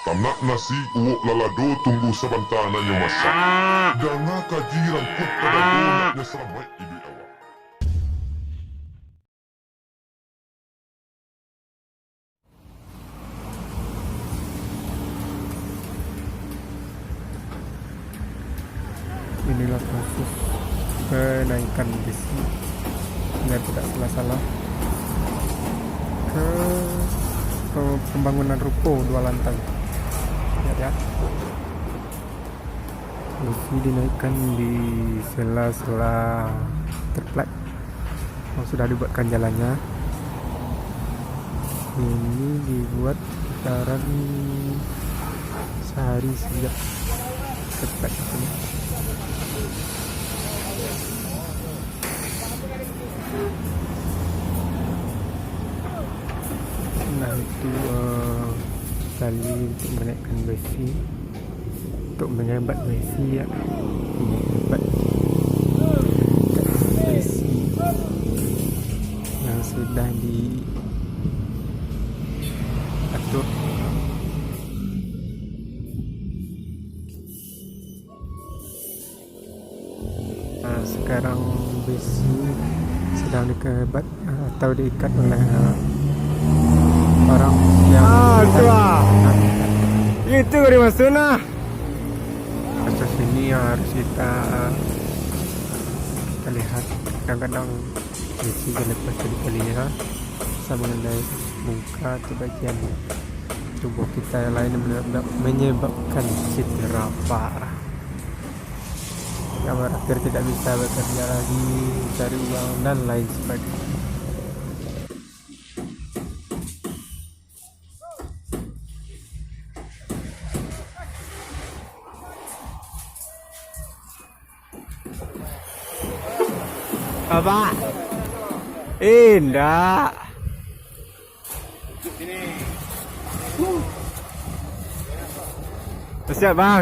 Tanak nasi uwok lalado tunggu sabantananya masak. Danga kajiran put pada donatnya seramai ibu awak. Inilah proses kenaikan besi, biar tidak salah-salah, ke pembangunan ruko 2 lantai. Lihat ya, besi dinaikkan di sela-sela triplek yang sudah dibuatkan jalannya. Ini dibuat sekitaran sehari sejak triplek ini. Nah itu tali untuk menaikkan besi, untuk menyebat besi ya, menyebat besi yang sudah diatur. Nah, sekarang besi sedang dikebat atau diikat oleh orang yang itu dari mana? Proses ini harus kita lihat. Kadang-kadang besi lepas dari talinya bisa mengenai muka atau bagian tubuh kita yang lain, benar-benar menyebabkan cedera parah. Yang berakhir tidak bisa bekerja lagi, cari uang dan lain sebagainya. Apa? Indah. Siap bang.